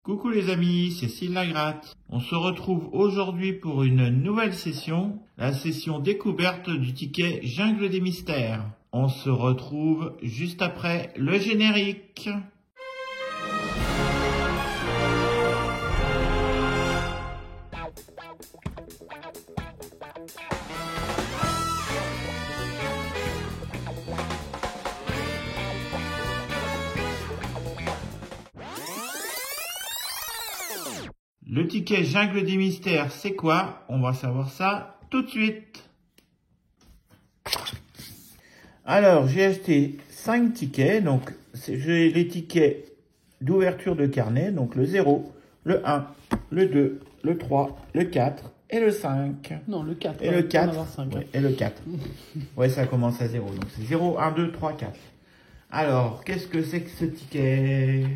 Coucou les amis, c'est Sylvain Lagratte. On se retrouve aujourd'hui pour une nouvelle session, la session découverte du ticket Jungle des Mystères. On se retrouve juste après le générique. Le ticket Jungle des Mystères, c'est quoi? On va savoir ça tout de suite. Alors, j'ai acheté 5 tickets. Donc, j'ai les tickets d'ouverture de carnet. Donc, le 0, le 1, le 2, le 3, le 4 et le 5. Non, le 4. Et le 4. Ouais, et le 4. Ouais, ça commence à 0. Donc, c'est 0, 1, 2, 3, 4. Alors, qu'est-ce que c'est que ce ticket?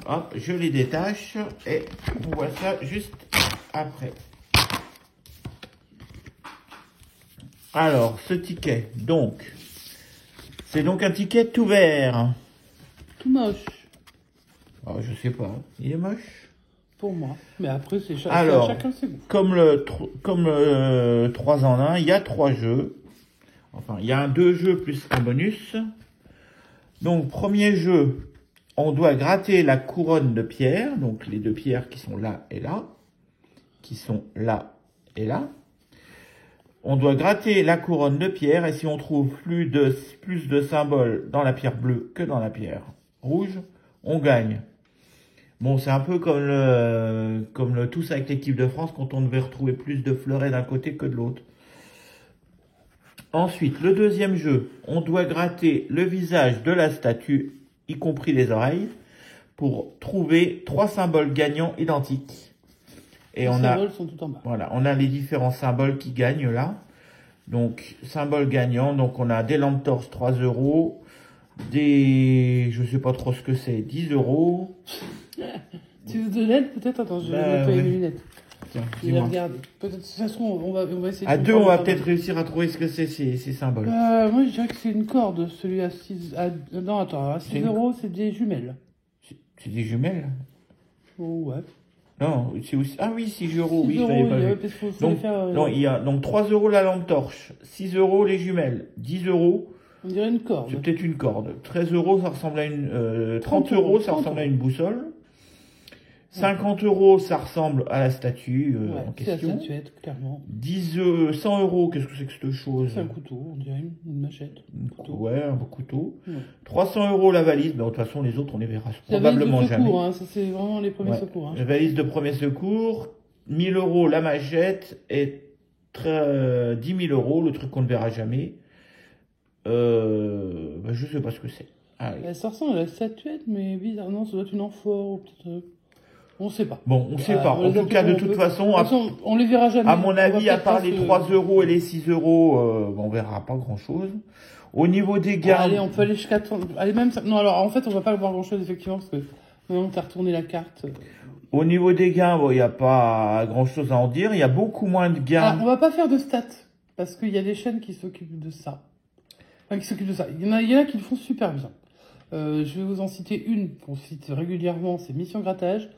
Hop, je les détache et on voit ça juste après. Alors, ce ticket, donc, c'est donc un ticket tout vert. Tout moche. Oh, je sais pas, il est moche. Pour moi. Mais après, c'est Alors, chacun ses goûts. Comme le 3 en 1, il y a 3 jeux. Enfin, il y a 2 jeux plus un bonus. Donc, premier jeu. On doit gratter la couronne de pierre, donc les 2 pierres qui sont là et là, qui sont là et là. On doit gratter la couronne de pierre et si on trouve plus de symboles dans la pierre bleue que dans la pierre rouge, on gagne. Bon, c'est un peu comme le tous avec l'équipe de France quand on devait retrouver plus de fleurets d'un côté que de l'autre. Ensuite, le deuxième jeu, on doit gratter le visage de la statue, y compris les oreilles, pour trouver 3 symboles gagnants identiques. Et Les on symboles sont tout en bas. Voilà, on a les différents symboles qui gagnent là. Donc, symbole gagnant, donc on a des lampes torches 3 €, je sais pas trop ce que c'est, 10 €. Tu veux de l'aide peut-être? Attends, je vais nettoyer mes lunettes. Tiens, Je vais regarder. Peut-être, de toute façon, on va essayer à de 2, on va comprendre. peut-être réussir à trouver ce que c'est ces symboles. Moi, je dirais que c'est une corde, celui à 6... non, attends, à 6 €, c'est des jumelles. C'est des jumelles? Oh, ouais. Non, c'est aussi... Ah oui, 6 €, 6 oui, je €, l'avais pas vu. parce qu'il faut Donc, les faire... non, il y a donc 3 € la lampe torche, 6 € les jumelles, 10 €, On dirait une corde. c'est peut-être une corde. 13 €, ça ressemble à une... 30 €, ça ressemble à une boussole. 50 €, ça ressemble à la statue en c'est la question. statuette, clairement. 100 €, qu'est-ce que c'est que cette chose? C'est un couteau, on dirait une machette. Ouais, un beau couteau. Ouais. 300 € la valise, mais de toute façon, les autres, on les verra C'est la probablement valise de secours, jamais. hein, ça c'est vraiment les premiers Ouais. secours. Hein. La valise de premier secours, 1000 € la machette et 10 000 €, le truc qu'on ne verra jamais. Je sais pas ce que c'est. Allez. Ça ressemble à la statuette, mais bizarre. Non, ça doit être une amphore ou peut-être... On sait pas. Bon, on sait pas. En tout cas, de toute façon, on les verra jamais. à mon avis, à part les les 3 € et les 6 €, on verra pas grand-chose. Au niveau des gains... Allez, on peut aller jusqu'à... Allez, même... Non, alors, en fait, on va pas voir grand-chose, effectivement, parce que maintenant que tu as retourné la carte... Au niveau des gains, bon, il n'y a pas grand-chose à en dire. Il y a beaucoup moins de gains. On va pas faire de stats, parce qu'il y a des chaînes qui s'occupent de ça. Enfin, qui s'occupent de ça. Il y en a qui le font super bien. Je vais vous en citer une qu'on cite régulièrement, c'est Mission Grattage.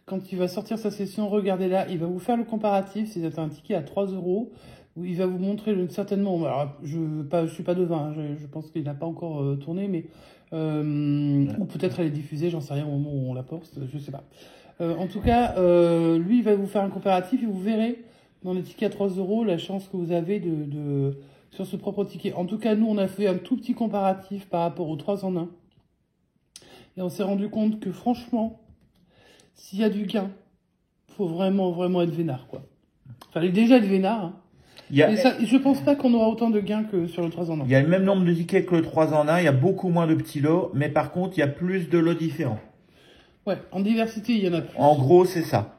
Quand il va sortir sa session, regardez-la, il va vous faire le comparatif. Si vous avez un ticket à 3 €, où il va vous montrer certainement... Alors, je suis pas devin, hein, je pense qu'il n'a pas encore tourné, mais... Ou peut-être elle est diffusée, j'en sais rien au moment où on la poste, je sais pas. En tout cas, lui, il va vous faire un comparatif et vous verrez dans les tickets à 3 € la chance que vous avez sur ce propre ticket. En tout cas, nous, on a fait un tout petit comparatif par rapport aux 3 en 1. Et on s'est rendu compte que franchement, s'il y a du gain, faut vraiment être vénard, quoi. Fallait déjà être vénard, hein. Mais ça, je pense pas qu'on aura autant de gains que sur le 3 en 1. Il y a le même nombre de tickets que le 3 en 1, il y a beaucoup moins de petits lots, mais par contre, il y a plus de lots différents. Ouais, en diversité, il y en a plus. En gros, c'est ça.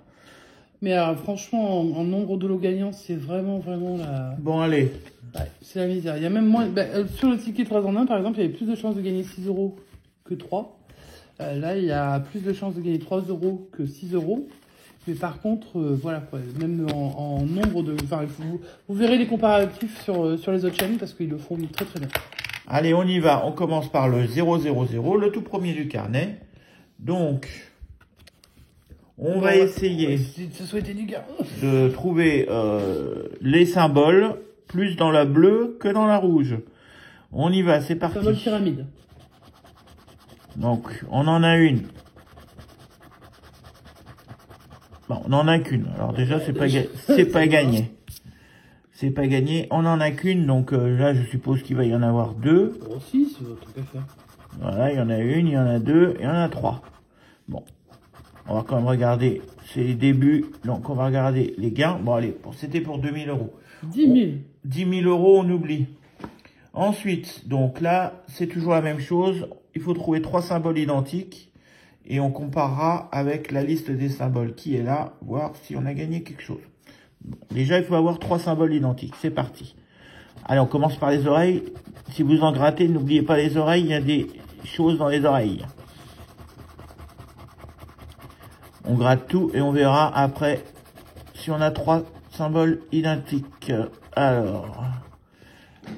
Mais franchement, en nombre de lots gagnants, c'est vraiment la... Bon, allez. Ouais, c'est la misère. Il y a même moins... sur le ticket 3 en 1, par exemple, il y avait plus de chances de gagner 6 € que 3. Là, il y a plus de chances de gagner 3 € que 6 €. Mais par contre, voilà, quoi, même en nombre de... Enfin, vous verrez les comparatifs sur les autres chaînes parce qu'ils le font très très bien. Allez, on y va. On commence par le 000, le tout premier du carnet. Donc, On va essayer de souhaiter du gain. de trouver les symboles plus dans la bleue que dans la rouge. On y va, c'est parti. Symbole pyramide. Donc, on en a une. Bon, on n'en a qu'une. Alors déjà, c'est pas gagné. C'est pas gagné. On n'en a qu'une, donc là, je suppose qu'il va y en avoir deux. Oh si, c'est votre truc à faire. Voilà, il y en a une, il y en a deux, il y en a trois. Bon, on va quand même regarder. C'est les débuts, donc on va regarder les gains. Bon, allez, c'était pour 2000 euros. 10 000. 10 000 euros, on oublie. Ensuite, donc là, c'est toujours la même chose. Il faut trouver 3 symboles identiques. Et on comparera avec la liste des symboles qui est là, voir si on a gagné quelque chose. Bon, déjà, il faut avoir 3 symboles identiques. C'est parti. Allez, on commence par les oreilles. Si vous en grattez, n'oubliez pas les oreilles. Il y a des choses dans les oreilles. On gratte tout et on verra après si on a 3 symboles identiques. Alors,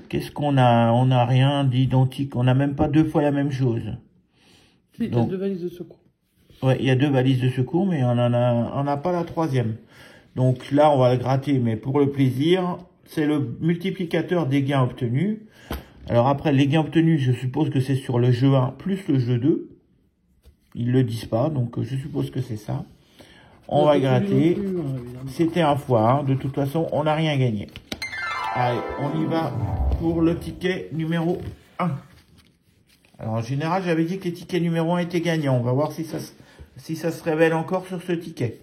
qu'est-ce qu'on a? On n'a rien d'identique. On n'a même pas 2 fois la même chose. Si, il y a 2 valises de secours. Ouais, il y a 2 valises de secours, mais on n'a pas la 3e. Donc là, on va le gratter, mais pour le plaisir, c'est le multiplicateur des gains obtenus. Alors après, les gains obtenus, je suppose que c'est sur le jeu 1 plus le jeu 2. Ils le disent pas, donc je suppose que c'est ça. On va gratter. C'était un fois, de toute façon, on n'a rien gagné. Allez, on y va pour le ticket numéro 1. Alors en général, j'avais dit que les tickets numéro 1 étaient gagnants. On va voir si ça se révèle encore sur ce ticket.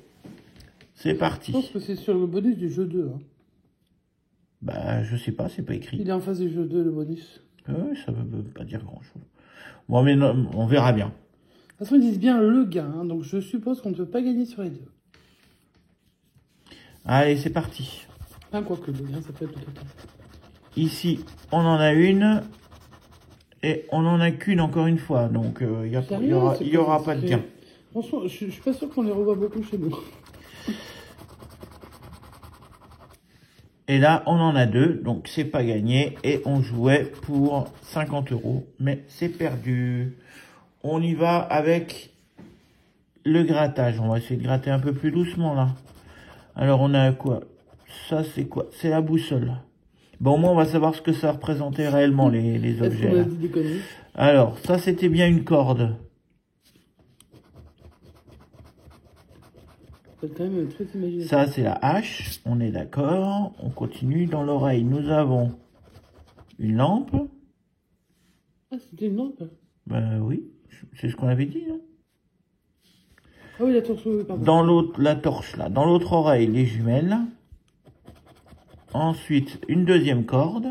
C'est parti. Je pense que c'est sur le bonus du jeu 2. Hein. Bah, je sais pas, c'est pas écrit. Il est en face du jeu 2, le bonus. Ça veut pas dire grand-chose. Bon, mais non, on verra bien. De toute façon, ils disent bien le gain, hein, donc je suppose qu'on ne peut pas gagner sur les 2. Allez, c'est parti. Enfin, quoique le gain, ça peut être tout à fait. Ici, on en a une. Et on en a qu'une encore une fois. Donc, il y aura pas de gain. Franchement, je suis pas sûr qu'on les revoit beaucoup chez nous. Et là, on en a 2. Donc, c'est pas gagné. Et on jouait pour 50 euros. Mais c'est perdu. On y va avec le grattage. On va essayer de gratter un peu plus doucement, là. Alors, on a quoi? Ça, c'est quoi? C'est la boussole. Bon, au moins, on va savoir ce que ça représentait réellement, les objets. Là. Alors, ça, c'était bien une corde. Ça, c'est la hache. On est d'accord. On continue. Dans l'oreille, nous avons une lampe. Ah, c'était une lampe? Ben oui, c'est ce qu'on avait dit, non? Ah oui, la torche, pardon. Dans l'autre, la torche, là. Dans l'autre oreille, les jumelles. Ensuite, une deuxième corde.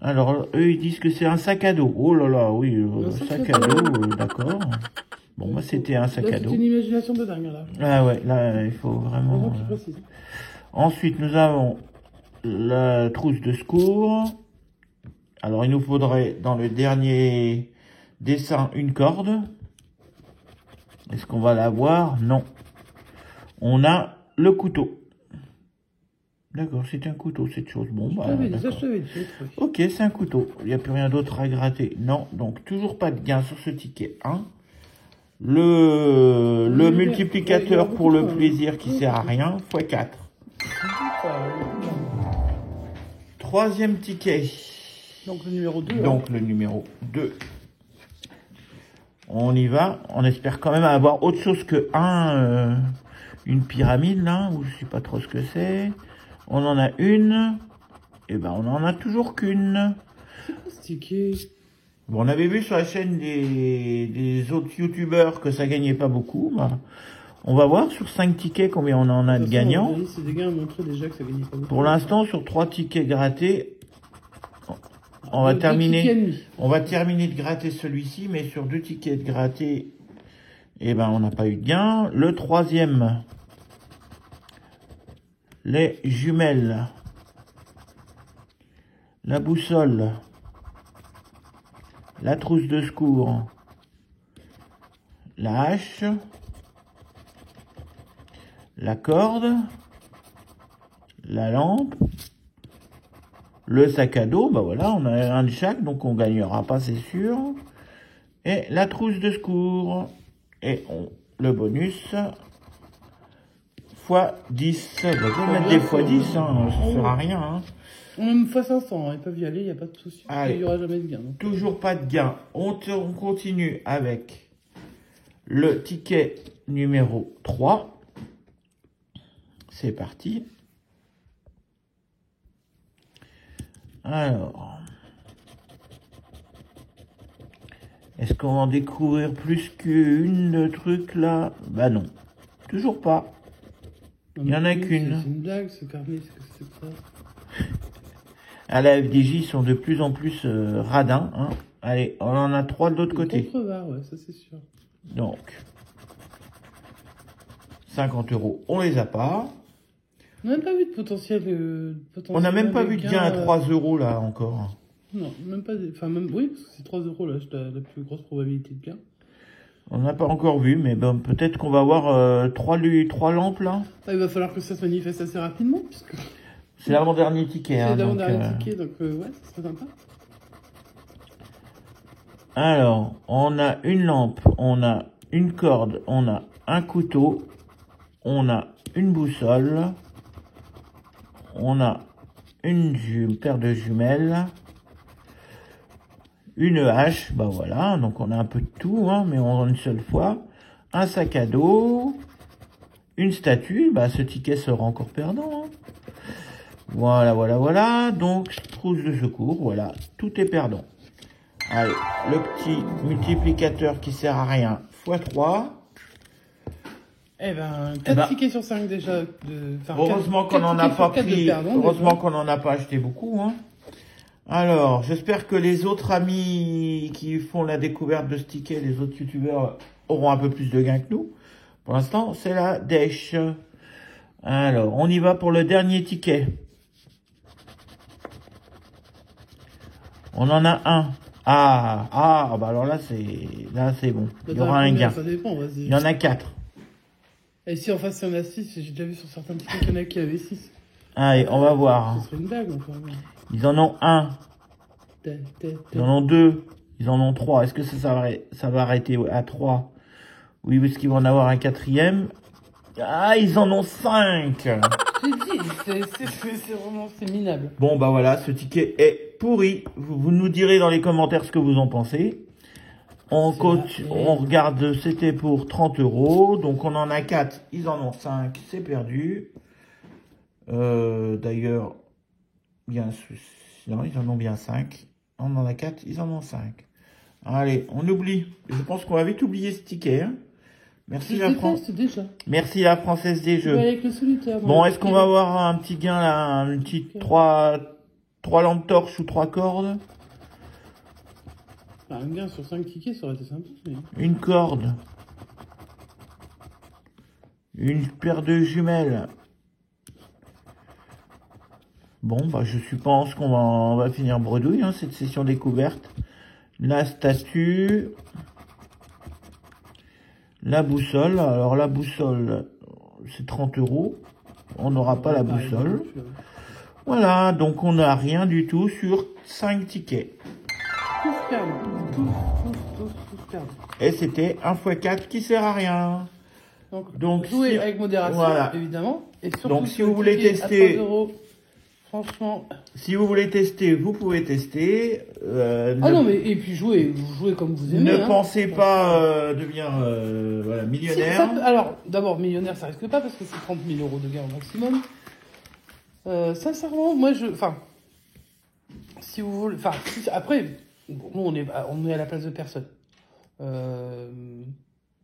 Alors, eux, ils disent que c'est un sac à dos. Oh là là, oui, sac à dos, d'accord. Bon, moi, c'était un sac à dos. C'est une imagination de dingue, là. Ah ouais, là, il faut vraiment... Ensuite, nous avons la trousse de secours. Alors, il nous faudrait, dans le dernier dessin, une corde. Est-ce qu'on va l'avoir? Non. On a le couteau. D'accord, c'est un couteau, cette chose. Bon, bah, ok, c'est un couteau. Il n'y a plus rien d'autre à gratter. Non, donc toujours pas de gain sur ce ticket 1. Le multiplicateur pour le plaisir qui sert à rien, x4. Troisième ticket. Donc le numéro 2. Donc le numéro 2. On y va. On espère quand même avoir autre chose que une pyramide là, ou je sais pas trop ce que c'est. On en a une. Et ben on en a toujours qu'une. C'est quoi ce ticket? Bon, on avait vu sur la chaîne des autres youtubeurs que ça gagnait pas beaucoup. Bah, on va voir sur 5 tickets combien on en a de gagnants. C'est des gars montré déjà que ça gagnait pas beaucoup. Pour l'instant, sur 3 tickets grattés, on va terminer de gratter celui-ci, mais sur 2 tickets de grattés, eh ben, on n'a pas eu de gain. Le troisième, les jumelles, la boussole, la trousse de secours, la hache, la corde, la lampe, le sac à dos, bah voilà, on a un de chaque, donc on gagnera pas, c'est sûr. Et la trousse de secours. Et le bonus fois 10. Bah, je vais mettre des fois 10, hein, ça ne sert à rien. Hein. Même fois 500, ils peuvent y aller, il n'y a pas de souci. Allez. Il n'y aura jamais de gain. Donc. Toujours pas de gain. On continue avec le ticket numéro 3. C'est parti. Alors, est-ce qu'on va en découvrir plus qu'une truc là? Bah non, toujours pas. Il n'y en a qu'une. C'est une blague, ce carnet, c'est que c'est ça. À la FDJ, ils sont de plus en plus radins. Hein. Allez, on en a 3 de l'autre côté. Contrevard, ouais, ça c'est sûr. Donc, 50 €, on les a pas. On n'a même pas vu de potentiel. On n'a même pas vu de gain à 3 € là encore. Non, même pas. Enfin, même. Oui, parce que c'est 3 € là, la plus grosse probabilité de gain. On n'a pas encore vu, mais bon, peut-être qu'on va avoir 3 lampes là. Ah, il va falloir que ça se manifeste assez rapidement, puisque. C'est l'avant-dernier ticket. C'est hein, l'avant-dernier ticket, donc ouais, ça serait sympa. Alors, on a une lampe, on a une corde, on a un couteau, on a une boussole, on a une paire de jumelles, une hache, bah voilà, donc on a un peu de tout, hein, mais en une seule fois, un sac à dos, une statue, bah ce ticket sera encore perdant. Hein. Voilà, voilà, voilà, donc trousse de secours, voilà, tout est perdant. Allez, le petit multiplicateur qui sert à rien, x3. Eh ben, 4 tickets sur 5 déjà. Heureusement qu'on n'en a pas pris, heureusement qu'on n'en a pas acheté beaucoup. Hein. Alors, j'espère que les autres amis qui font la découverte de ce ticket, les autres youtubeurs, auront un peu plus de gains que nous. Pour l'instant, c'est la dèche. Alors, on y va pour le dernier ticket. On en a un. Ah, bah alors là, c'est bon. Il y aura un gain. Ça dépend, vas-y. Il y en a 4. Et si en face, il y en a 6, j'ai déjà vu sur certains tickets qu'il y en a qui avaient 6. Allez, on va voir. Ce serait une blague, enfin. Ils en ont un. Ils en ont 2. Ils en ont 3. Est-ce que ça va arrêter à 3? Oui, parce qu'ils vont en avoir un 4e. Ah, ils en ont 5. J'ai dit, c'est vraiment, c'est minable. Bon, bah voilà, ce ticket est pourri. Vous nous direz dans les commentaires ce que vous en pensez. On regarde, c'était pour 30 €. Donc on en a 4, ils en ont 5, c'est perdu. D'ailleurs, il y a un souci. Non, ils en ont bien 5. On en a 4, ils en ont 5. Allez, on oublie. Je pense qu'on va vite oublier ce ticket. Hein. Merci Merci la Française des Jeux. Avec le solitaire, bon, est-ce qu'on va avoir un petit gain là, un petit 3 lampes torches ou 3 cordes? Un gain sur 5 tickets, ça aurait été sympa. Mais... Une corde. Une paire de jumelles. Bon, bah je pense qu'on va finir bredouille, hein, cette session découverte. La statue. La boussole. Alors la boussole, c'est 30 €. On n'aura pas la boussole. Voilà, donc on n'a rien du tout sur 5 tickets. Tous perdus. Tous perdus. Et c'était 1 x 4 qui sert à rien. Donc jouez avec modération, voilà. Évidemment. Et surtout, donc si vous voulez tester... 3 €, franchement... Si vous voulez tester, vous pouvez tester. non, mais et puis vous jouez comme vous aimez. Ne pensez pas devenir voilà, millionnaire. Si, alors, d'abord, millionnaire, ça risque pas parce que c'est 30 000 € de gain au maximum. Sincèrement, moi, si vous voulez... Enfin, après, nous, on est à la place de personne.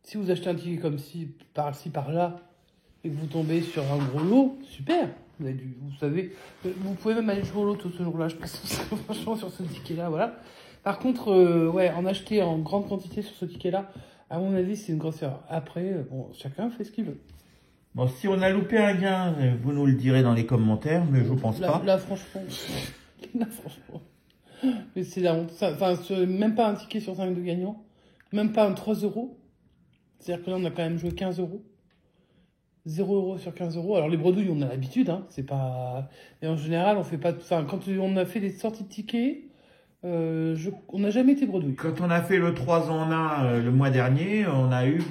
Si vous achetez un ticket comme par-ci, par-là, et que vous tombez sur un gros lot, super. Vous savez, vous pouvez même aller jouer au loto ce jour-là, je pense, franchement, sur ce ticket-là, voilà. Par contre, en acheter en grande quantité sur ce ticket-là, à mon avis, c'est une grosse erreur. Après, bon, chacun fait ce qu'il veut. Bon, si on a loupé un gain, vous nous le direz dans les commentaires, mais je pense pas. Là, franchement. Mais c'est la honte. Enfin, même pas un ticket sur 5 de gagnant. Même pas un 3 €. C'est-à-dire que là, on a quand même joué 15 €. 0 € sur 15 €. Alors, les bredouilles, on a l'habitude, hein. C'est pas... Et en général, on fait pas... Enfin, quand on a fait des sorties de tickets, On n'a jamais été bredouille. Quand on a fait le 3 en 1 le mois dernier, on a eu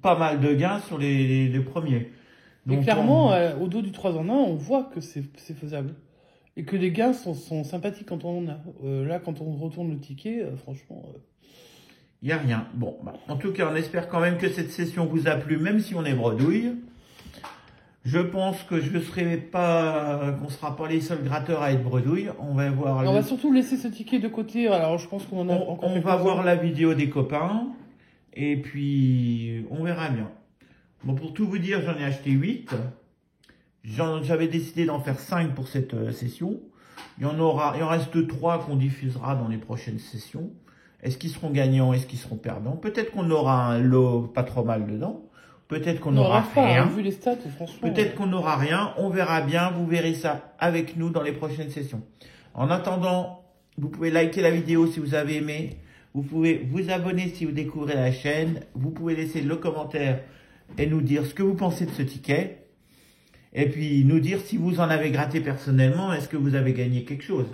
pas mal de gains sur les premiers. Et Donc, clairement, au dos du 3 en 1, on voit que c'est faisable. Et que les gains sont sympathiques quand on en a. Là, quand on retourne le ticket, franchement... il n'y a rien. Bon, bah, en tout cas, on espère quand même que cette session vous a plu, même si on est bredouille. Je pense que qu'on sera pas les seuls gratteurs à être bredouille. On va voir. On va surtout laisser ce ticket de côté. Alors, je pense qu'on en a encore. On va voir la vidéo des copains. Et puis, on verra bien. Bon, pour tout vous dire, j'en ai acheté 8. J'avais décidé d'en faire 5 pour cette session. Il en reste 3 qu'on diffusera dans les prochaines sessions. Est-ce qu'ils seront gagnants? Est-ce qu'ils seront perdants? Peut-être qu'on aura un lot pas trop mal dedans. Peut-être qu'on n'aura rien. Vu les stats, franchement. Peut-être qu'on n'aura rien. On verra bien. Vous verrez ça avec nous dans les prochaines sessions. En attendant, vous pouvez liker la vidéo si vous avez aimé. Vous pouvez vous abonner si vous découvrez la chaîne. Vous pouvez laisser le commentaire et nous dire ce que vous pensez de ce ticket. Et puis nous dire si vous en avez gratté personnellement. Est-ce que vous avez gagné quelque chose?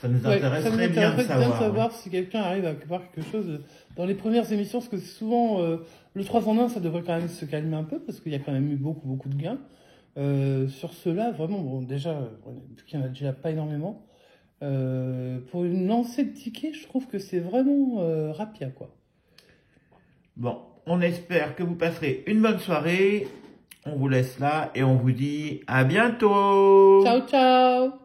Ça nous intéresserait bien de savoir. Si quelqu'un arrive à voir quelque chose dans les premières émissions, parce que souvent le 3 en 1, ça devrait quand même se calmer un peu, parce qu'il y a quand même eu beaucoup de gains. Sur ceux-là, vraiment, bon, déjà, vu qu'il n'y en a déjà pas énormément, pour une lancée de tickets, je trouve que c'est vraiment rapide, quoi. Bon, on espère que vous passerez une bonne soirée. On vous laisse là et on vous dit à bientôt. Ciao, ciao.